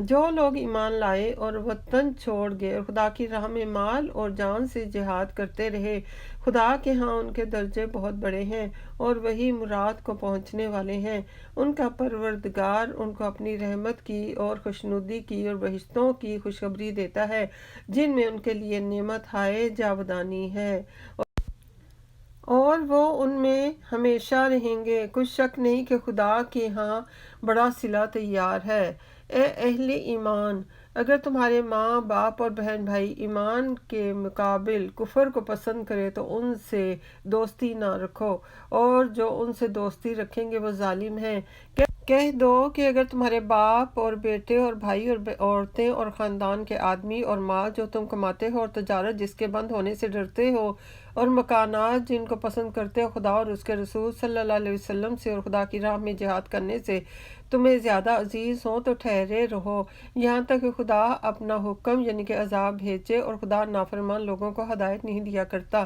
جو لوگ ایمان لائے اور وطن چھوڑ گئے اور خدا کی راہ میں مال اور جان سے جہاد کرتے رہے، خدا کے ہاں ان کے درجے بہت بڑے ہیں اور وہی مراد کو پہنچنے والے ہیں۔ ان کا پروردگار ان کو اپنی رحمت کی اور خوشنودی کی اور بہشتوں کی خوشخبری دیتا ہے جن میں ان کے لیے نعمت ہائے جاودانی ہے، اور وہ ان میں ہمیشہ رہیں گے۔ کچھ شک نہیں کہ خدا کے ہاں بڑا صلہ تیار ہے۔ اے اہل ایمان، اگر تمہارے ماں باپ اور بہن بھائی ایمان کے مقابل کفر کو پسند کرے تو ان سے دوستی نہ رکھو، اور جو ان سے دوستی رکھیں گے وہ ظالم ہیں۔ کہہ دو کہ اگر تمہارے باپ اور بیٹے اور بھائی اور عورتیں اور خاندان کے آدمی اور مال جو تم کماتے ہو اور تجارت جس کے بند ہونے سے ڈرتے ہو اور مکانات جن کو پسند کرتے ہو خدا اور اس کے رسول صلی اللہ علیہ وسلم سے اور خدا کی راہ میں جہاد کرنے سے تمہیں زیادہ عزیز ہوں تو ٹھہرے رہو یہاں تک کہ خدا اپنا حکم یعنی کہ عذاب بھیجے، اور خدا نافرمان لوگوں کو ہدایت نہیں دیا کرتا۔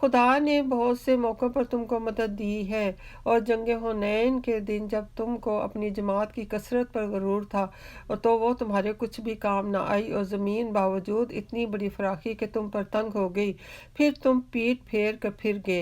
خدا نے بہت سے موقعوں پر تم کو مدد دی ہے، اور جنگ حنین کے دن جب تم کو اپنی جماعت کی کثرت پر غرور تھا تو وہ تمہارے کچھ بھی کام نہ آئی، اور زمین باوجود اتنی بڑی فراخی کہ تم پر تنگ ہو گئی، پھر تم پیٹ پھیر کر پھر گئے۔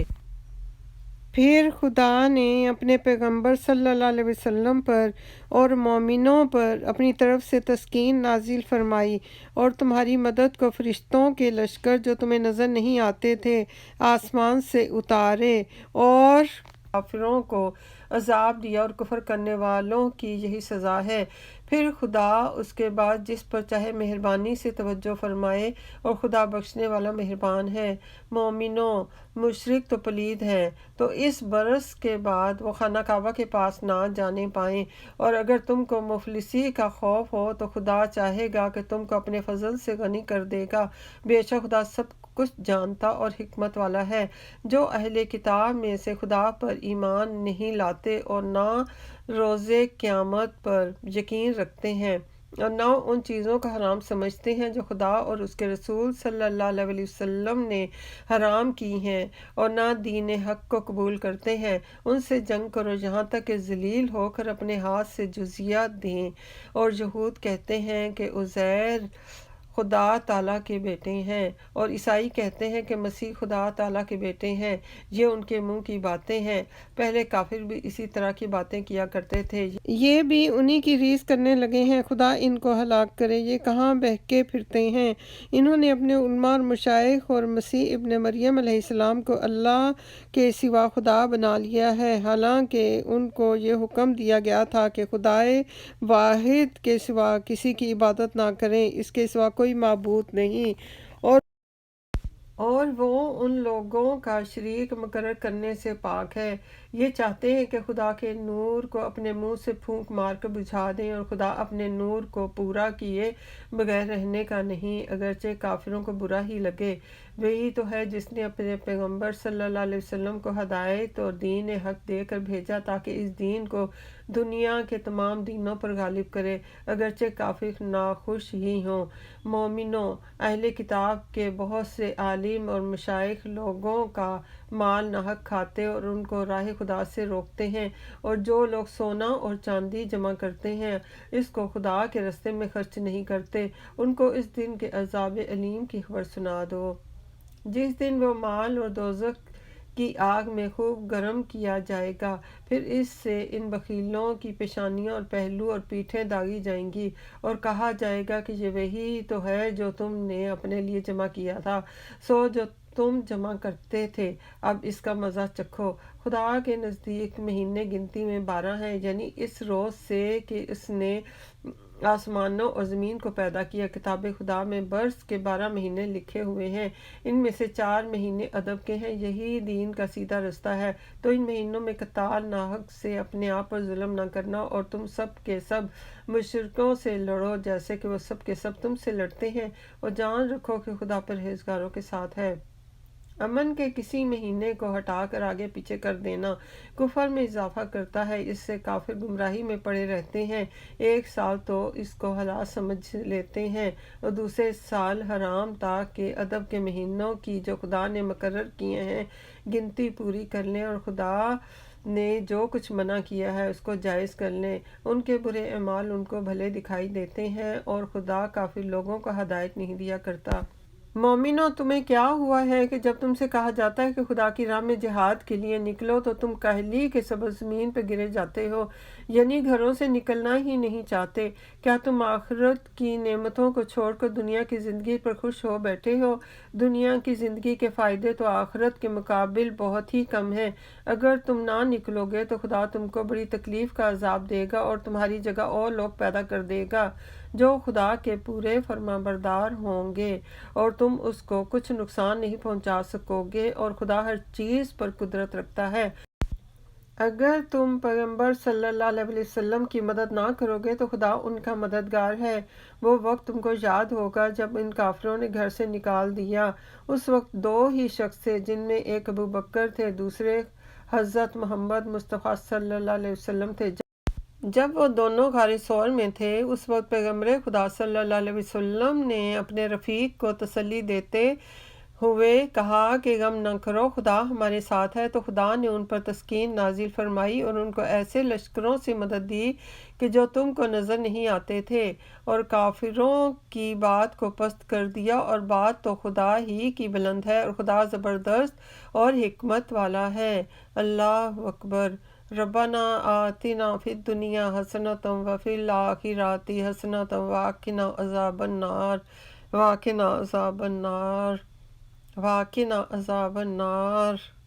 پھر خدا نے اپنے پیغمبر صلی اللہ علیہ وسلم پر اور مومنوں پر اپنی طرف سے تسکین نازل فرمائی، اور تمہاری مدد کو فرشتوں کے لشکر جو تمہیں نظر نہیں آتے تھے آسمان سے اتارے، اور کافروں کو عذاب دیا، اور کفر کرنے والوں کی یہی سزا ہے۔ پھر خدا اس کے بعد جس پر چاہے مہربانی سے توجہ فرمائے، اور خدا بخشنے والا مہربان ہے۔ مومنوں، مشرک تو پلید ہیں تو اس برس کے بعد وہ خانہ کعبہ کے پاس نہ جانے پائیں، اور اگر تم کو مفلسی کا خوف ہو تو خدا چاہے گا کہ تم کو اپنے فضل سے غنی کر دے گا، بے شک خدا سب کچھ جانتا اور حکمت والا ہے۔ جو اہل کتاب میں سے خدا پر ایمان نہیں لاتے اور نہ روز قیامت پر یقین رکھتے ہیں اور نہ ان چیزوں کا حرام سمجھتے ہیں جو خدا اور اس کے رسول صلی اللہ علیہ وسلم نے حرام کی ہیں، اور نہ دین حق کو قبول کرتے ہیں، ان سے جنگ کرو یہاں تک کہ ذلیل ہو کر اپنے ہاتھ سے جزیہ دیں۔ اور یہود کہتے ہیں کہ عزیر خدا تعالیٰ کے بیٹے ہیں، اور عیسائی کہتے ہیں کہ مسیح خدا تعالیٰ کے بیٹے ہیں۔ یہ ان کے منہ کی باتیں ہیں، پہلے کافر بھی اسی طرح کی باتیں کیا کرتے تھے، یہ بھی انہی کی ریس کرنے لگے ہیں۔ خدا ان کو ہلاک کرے، یہ کہاں بہکے پھرتے ہیں۔ انہوں نے اپنے علماء اور مشائخ اور مسیح ابن مریم علیہ السلام کو اللہ کے سوا خدا بنا لیا ہے، حالانکہ ان کو یہ حکم دیا گیا تھا کہ خدائے واحد کے سوا کسی کی عبادت نہ کریں، اس کے سوا کوئی معبود نہیں، اور وہ ان لوگوں کا شریک مقرر کرنے سے پاک ہے۔ یہ چاہتے ہیں کہ خدا کے نور کو اپنے منہ سے پھونک مار کر بجھا دیں، اور خدا اپنے نور کو پورا کیے بغیر رہنے کا نہیں، اگرچہ کافروں کو برا ہی لگے۔ وہی تو ہے جس نے اپنے پیغمبر صلی اللہ علیہ وسلم کو ہدایت اور دین حق دے کر بھیجا تاکہ اس دین کو دنیا کے تمام دینوں پر غالب کرے، اگرچہ کافر ناخوش ہی ہوں۔ مومنوں، اہل کتاب کے بہت سے عالم اور مشائخ لوگوں کا مال ناحق کھاتے اور ان کو راہ خدا سے روکتے ہیں، اور جو لوگ سونا اور چاندی جمع کرتے ہیں اس کو خدا کے راستے میں خرچ نہیں کرتے، ان کو اس دن کے عذاب علیم کی خبر سنا دو، جس دن وہ مال اور دوزخ کی آگ میں خوب گرم کیا جائے گا، پھر اس سے ان بخیلوں کی پیشانیاں اور پہلو اور پیٹھیں داغی جائیں گی، اور کہا جائے گا کہ یہ وہی تو ہے جو تم نے اپنے لیے جمع کیا تھا، سو جو تم جمع کرتے تھے اب اس کا مزہ چکھو۔ خدا کے نزدیک مہینے گنتی میں 12 ہیں، یعنی اس روز سے کہ اس نے آسمانوں اور زمین کو پیدا کیا۔ کتاب خدا میں برس کے 12 مہینے لکھے ہوئے ہیں، ان میں سے 4 مہینے ادب کے ہیں، یہی دین کا سیدھا رستہ ہے۔ تو ان مہینوں میں قتال، ناحق سے اپنے آپ پر ظلم نہ کرنا، اور تم سب کے سب مشرکوں سے لڑو جیسے کہ وہ سب کے سب تم سے لڑتے ہیں، اور جان رکھو کہ خدا پرہیزگاروں کے ساتھ ہے۔ امن کے کسی مہینے کو ہٹا کر آگے پیچھے کر دینا کفر میں اضافہ کرتا ہے، اس سے کافر گمراہی میں پڑے رہتے ہیں۔ ایک سال تو اس کو حلال سمجھ لیتے ہیں اور دوسرے سال حرام، تاکہ ادب کے مہینوں کی جو خدا نے مقرر کیے ہیں گنتی پوری کر لیں، اور خدا نے جو کچھ منع کیا ہے اس کو جائز کر لیں۔ ان کے برے اعمال ان کو بھلے دکھائی دیتے ہیں اور خدا کافر لوگوں کو ہدایت نہیں دیا کرتا۔ مومنو، تمہیں کیا ہوا ہے کہ جب تم سے کہا جاتا ہے کہ خدا کی راہ میں جہاد کے لیے نکلو تو تم کاہلی کے سبب زمین پہ گرے جاتے ہو، یعنی گھروں سے نکلنا ہی نہیں چاہتے؟ کیا تم آخرت کی نعمتوں کو چھوڑ کر دنیا کی زندگی پر خوش ہو بیٹھے ہو؟ دنیا کی زندگی کے فائدے تو آخرت کے مقابل بہت ہی کم ہیں۔ اگر تم نہ نکلو گے تو خدا تم کو بڑی تکلیف کا عذاب دے گا اور تمہاری جگہ اور لوگ پیدا کر دے گا جو خدا کے پورے فرمانبردار ہوں گے، اور تم اس کو کچھ نقصان نہیں پہنچا سکو گے، اور خدا ہر چیز پر قدرت رکھتا ہے۔ اگر تم پیغمبر صلی اللہ علیہ وسلم کی مدد نہ کرو گے تو خدا ان کا مددگار ہے۔ وہ وقت تم کو یاد ہوگا جب ان کافروں نے گھر سے نکال دیا۔ اس وقت دو ہی شخص تھے، جن میں ایک ابو بکر تھے، دوسرے حضرت محمد مصطفیٰ صلی اللہ علیہ وسلم تھے۔ جب وہ دونوں غار ثور میں تھے، اس وقت پیغمبر خدا صلی اللہ علیہ وسلم نے اپنے رفیق کو تسلی دیتے ہوئے کہا کہ غم نہ کرو، خدا ہمارے ساتھ ہے۔ تو خدا نے ان پر تسکین نازل فرمائی اور ان کو ایسے لشکروں سے مدد دی کہ جو تم کو نظر نہیں آتے تھے، اور کافروں کی بات کو پست کر دیا، اور بات تو خدا ہی کی بلند ہے، اور خدا زبردست اور حکمت والا ہے۔ اللہ اکبر۔ ربنا آتنا فی الدنیا حسنۃ وفی الآخرۃ حسنۃ وقنا عذاب النار وقنا عذاب النار وقنا عذاب النار۔